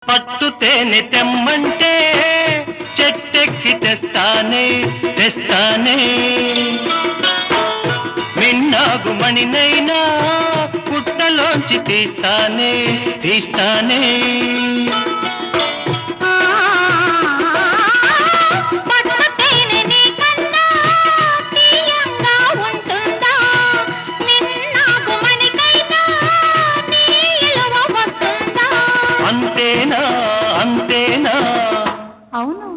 పట్టు తేనె తెమ్మంటే చెట్టెక్కి తెస్తానే తెస్తానే మిన్నాగు మణినైనా పుట్టలోంచి తీస్తానే తీస్తానే అంతేనా అంతేనా అవును